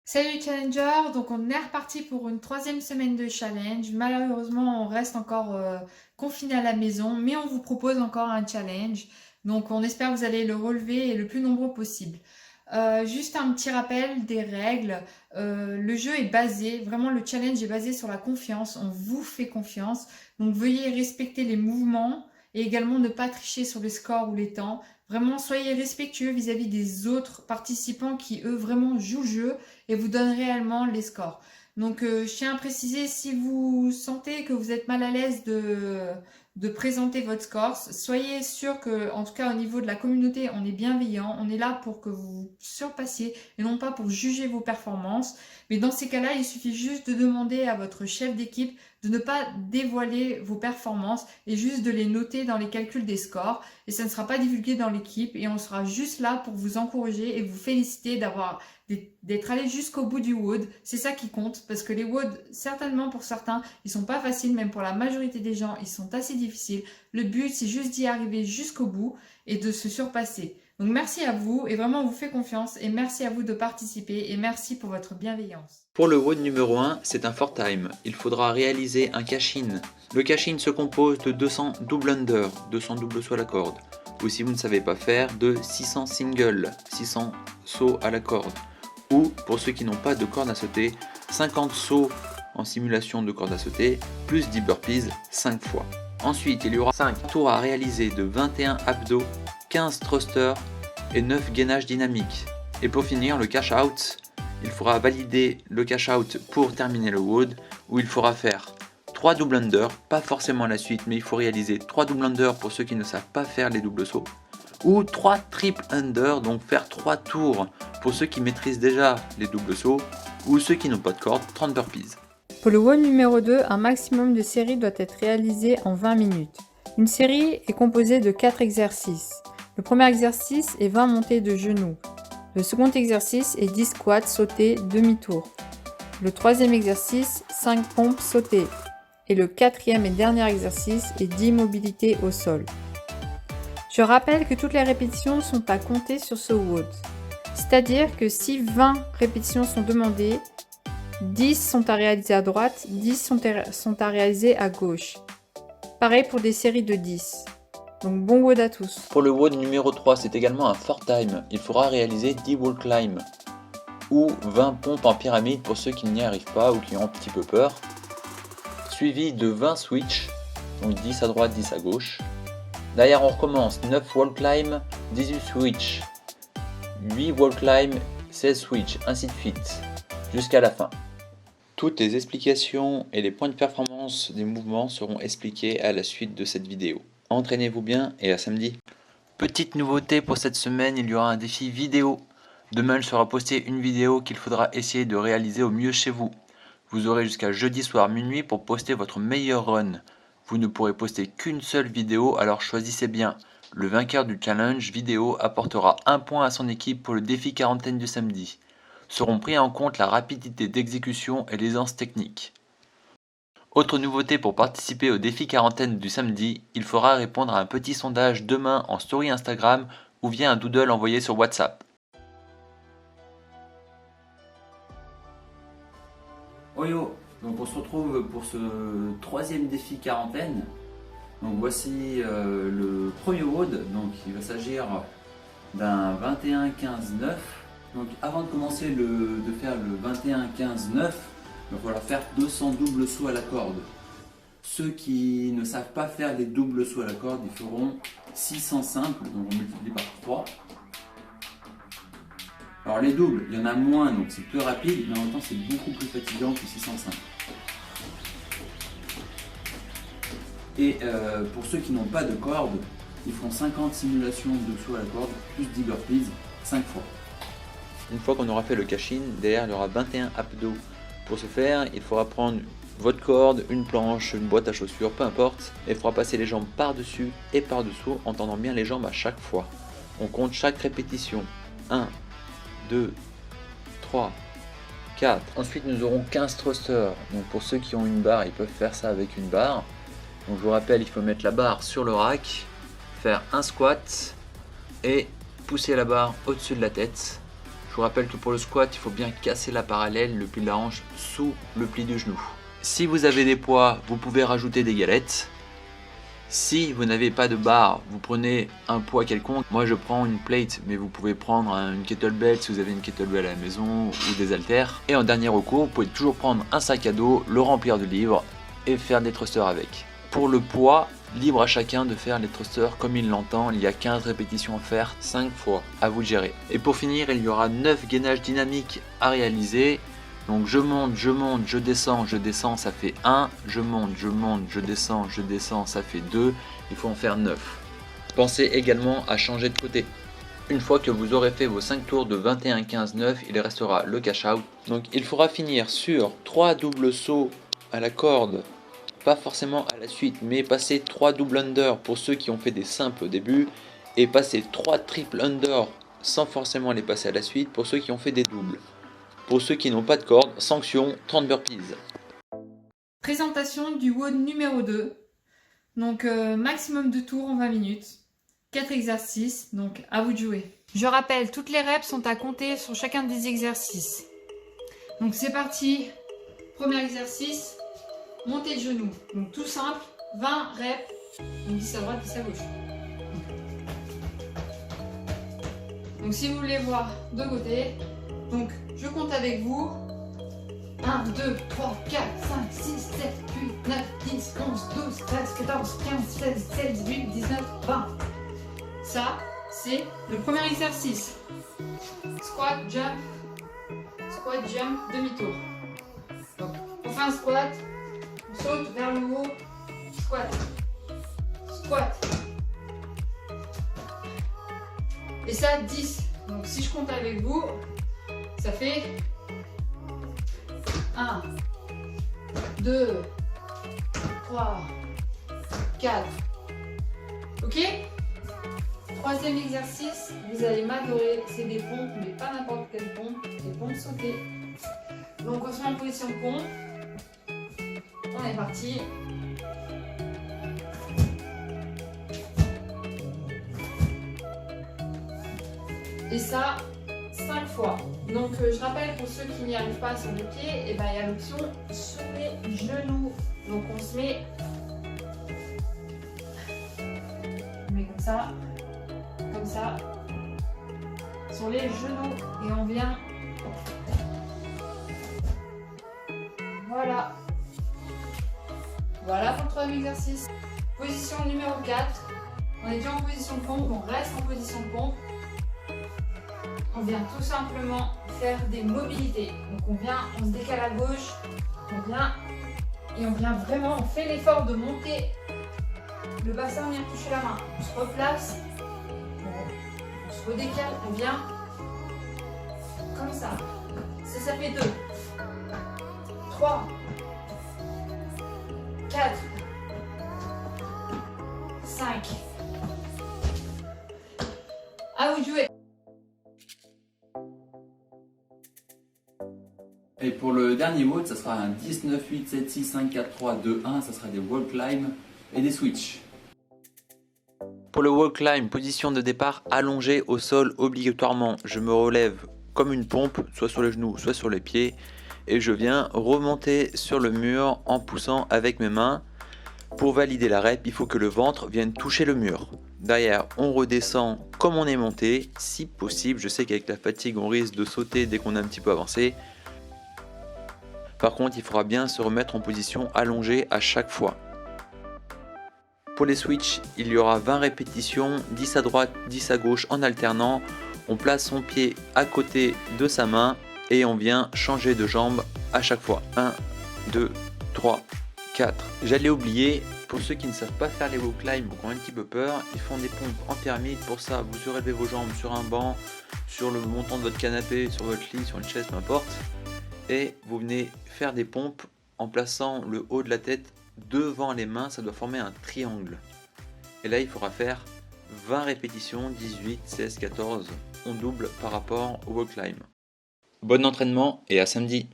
Salut Challenger, donc on est reparti pour une troisième semaine de challenge. Malheureusement, on reste encore confiné à la maison, mais on vous propose encore un challenge. Donc on espère que vous allez le relever et le plus nombreux possible. Juste un petit rappel des règles. Le jeu est basé, vraiment le challenge est basé sur la confiance. On vous fait confiance. Donc veuillez respecter les mouvements et également ne pas tricher sur les scores ou les temps. Vraiment, soyez respectueux vis-à-vis des autres participants qui, eux, vraiment jouent le jeu et vous donne réellement les scores. Donc je tiens à préciser, si vous sentez que vous êtes mal à l'aise de présenter votre score, soyez sûr que, en tout cas au niveau de la communauté, on est bienveillant, on est là pour que vous surpassiez et non pas pour juger vos performances. Mais dans ces cas-là, il suffit juste de demander à votre chef d'équipe de ne pas dévoiler vos performances et juste de les noter dans les calculs des scores. Et ça ne sera pas divulgué dans l'équipe et on sera juste là pour vous encourager et vous féliciter d'être allé jusqu'au bout du WOD. C'est ça qui compte parce que les WOD, certainement pour certains, ils sont pas faciles, même pour la majorité des gens, ils sont assez difficiles. Le but, c'est juste d'y arriver jusqu'au bout et de se surpasser. Donc merci à vous et vraiment on vous fait confiance et merci à vous de participer et merci pour votre bienveillance. Pour le WOD numéro 1, c'est un fort time. Il faudra réaliser un cash-in. Le cash-in se compose de 200 double under, 200 double sauts à la corde, ou si vous ne savez pas faire, de 600 single, 600 sauts à la corde, ou pour ceux qui n'ont pas de corde à sauter, 50 sauts en simulation de corde à sauter, plus 10 burpees 5 fois. Ensuite, il y aura 5 tours à réaliser de 21 abdos, 15 thrusters et 9 gainages dynamiques. Et pour finir, le cash out. Il faudra valider le cash out pour terminer le WOD, où il faudra faire 3 double under, pas forcément la suite, mais il faut réaliser 3 double under pour ceux qui ne savent pas faire les doubles sauts, ou 3 triple under, donc faire 3 tours pour ceux qui maîtrisent déjà les doubles sauts, ou ceux qui n'ont pas de corde, 30 burpees. Pour le WOD numéro 2, un maximum de séries doit être réalisé en 20 minutes. Une série est composée de 4 exercices. Le premier exercice est 20 montées de genoux. Le second exercice est 10 squats sautés demi-tour. Le troisième exercice, 5 pompes sautées. Et le quatrième et dernier exercice est 10 mobilités au sol. Je rappelle que toutes les répétitions sont à compter sur ce WOD. C'est-à-dire que si 20 répétitions sont demandées, 10 sont à réaliser à droite, 10 sont à réaliser à gauche. Pareil pour des séries de 10. Donc bon WOD à tous. Pour le WOD numéro 3, c'est également un fort time. Il faudra réaliser 10 wall climb, ou 20 pompes en pyramide pour ceux qui n'y arrivent pas ou qui ont un petit peu peur, suivi de 20 switch, donc 10 à droite, 10 à gauche. Derrière on recommence 9 wall climb, 18 switch, 8 wall climb, 16 switch, ainsi de suite, jusqu'à la fin. Toutes les explications et les points de performance des mouvements seront expliqués à la suite de cette vidéo. Entraînez-vous bien et à samedi. Petite nouveauté pour cette semaine, il y aura un défi vidéo. Demain il sera posté une vidéo qu'il faudra essayer de réaliser au mieux chez vous. Vous aurez jusqu'à jeudi soir minuit pour poster votre meilleur run. Vous ne pourrez poster qu'une seule vidéo, alors choisissez bien. Le vainqueur du challenge vidéo apportera 1 point à son équipe pour le défi quarantaine du samedi. Seront pris en compte la rapidité d'exécution et l'aisance technique. Autre nouveauté pour participer au défi quarantaine du samedi, il faudra répondre à un petit sondage demain en story Instagram ou via un doodle envoyé sur WhatsApp. Oyo, donc on se retrouve pour ce troisième défi quarantaine. Donc voici le premier WOD, donc il va s'agir d'un 21-15-9. Donc avant de commencer de faire le 21-15-9, il va falloir faire 200 doubles sauts à la corde. Ceux qui ne savent pas faire les doubles sauts à la corde, ils feront 600 simples, donc on multiplie par 3. Alors les doubles, il y en a moins, donc c'est plus rapide, mais en même temps c'est beaucoup plus fatigant que 605. Et pour ceux qui n'ont pas de corde, ils feront 50 simulations de saut à la corde, plus 10 burpees, 5 fois. Une fois qu'on aura fait le cash-in, derrière il y aura 21 abdos. Pour ce faire, il faudra prendre votre corde, une planche, une boîte à chaussures, peu importe, et il faudra passer les jambes par-dessus et par-dessous en tendant bien les jambes à chaque fois. On compte chaque répétition. 1, 2, 3, 4. Ensuite nous aurons 15 thrusters. Donc pour ceux qui ont une barre, ils peuvent faire ça avec une barre. Donc je vous rappelle, il faut mettre la barre sur le rack, faire un squat et pousser la barre au-dessus de la tête. Je vous rappelle que pour le squat, il faut bien casser la parallèle, le pli de la hanche sous le pli du genou. Si vous avez des poids, vous pouvez rajouter des galettes. Si vous n'avez pas de barre, vous prenez un poids quelconque. Moi je prends une plate, mais vous pouvez prendre une kettlebell si vous avez une kettlebell à la maison ou des haltères. Et en dernier recours, vous pouvez toujours prendre un sac à dos, le remplir de livres et faire des thrusters avec. Pour le poids, libre à chacun de faire les thrusters comme il l'entend. Il y a 15 répétitions à faire 5 fois, à vous de gérer. Et pour finir, il y aura 9 gainages dynamiques à réaliser. Donc je monte, je descends, ça fait 1. Je monte, je descends, ça fait 2. Il faut en faire 9. Pensez également à changer de côté. Une fois que vous aurez fait vos 5 tours de 21, 15, 9, il restera le cash out. Donc il faudra finir sur 3 doubles sauts à la corde. Pas forcément à la suite, mais passer 3 double under pour ceux qui ont fait des simples au début. Et passer 3 triple under sans forcément les passer à la suite pour ceux qui ont fait des doubles. Pour ceux qui n'ont pas de corde, sanction 30 burpees. Présentation du WOD numéro 2. Donc maximum de tours en 20 minutes. 4 exercices, donc à vous de jouer. Je rappelle, toutes les reps sont à compter sur chacun des exercices. Donc c'est parti. Premier exercice, montée de genoux. Donc tout simple, 20 reps. Donc 10 à droite, 10 à gauche. Donc si vous voulez voir de côté, donc je compte avec vous. 1, 2, 3, 4, 5, 6, 7, 8, 9, 10, 11, 12, 13, 14, 15, 16, 17, 18, 19, 20. Ça, c'est le premier exercice. Squat, jump, demi-tour. Donc, on fait un squat, on saute vers le haut, squat, squat. Et ça, 10. Donc, si je compte avec vous, ça fait 1, 2, 3, 4. Ok? Troisième exercice, vous allez m'adorer, c'est des pompes, mais pas n'importe quelle pompe, des pompes sautées. Donc on se met en position de pompe. On est parti. Et ça, 5 fois. Donc je rappelle pour ceux qui n'y arrivent pas sur les pieds, et ben, il y a l'option sur les genoux. Donc on se met comme ça, sur les genoux et on vient. Voilà. Voilà pour le troisième exercice. Position numéro 4. On est déjà en position de pompe, on reste en position de pompe. On vient tout simplement faire des mobilités. Donc on se décale à gauche, on vient vraiment, on fait l'effort de monter le bassin, vient toucher la main. On se replace, on se redécale, on vient comme ça. Ça fait 2, 3, 4, 5. À vous de jouer. Et pour le dernier WOD, ça sera un 10, 9, 8, 7, 6, 5, 4, 3, 2, 1. Ça sera des wall climb et des switch. Pour le wall climb, position de départ allongée au sol obligatoirement. Je me relève comme une pompe, soit sur les genoux, soit sur les pieds. Et je viens remonter sur le mur en poussant avec mes mains. Pour valider la rep, il faut que le ventre vienne toucher le mur. Derrière, on redescend comme on est monté. Si possible, je sais qu'avec la fatigue, on risque de sauter dès qu'on a un petit peu avancé. Par contre, il faudra bien se remettre en position allongée à chaque fois. Pour les switches, il y aura 20 répétitions, 10 à droite, 10 à gauche en alternant. On place son pied à côté de sa main et on vient changer de jambe à chaque fois. 1, 2, 3, 4. J'allais oublier, pour ceux qui ne savent pas faire les wall climb ou qui ont un petit peu peur, ils font des pompes en pyramide. Pour ça, vous surélevez vos jambes sur un banc, sur le montant de votre canapé, sur votre lit, sur une chaise, peu importe. Et vous venez faire des pompes en plaçant le haut de la tête devant les mains, ça doit former un triangle. Et là il faudra faire 20 répétitions, 18, 16, 14, on double par rapport au wall climb. Bon entraînement et à samedi.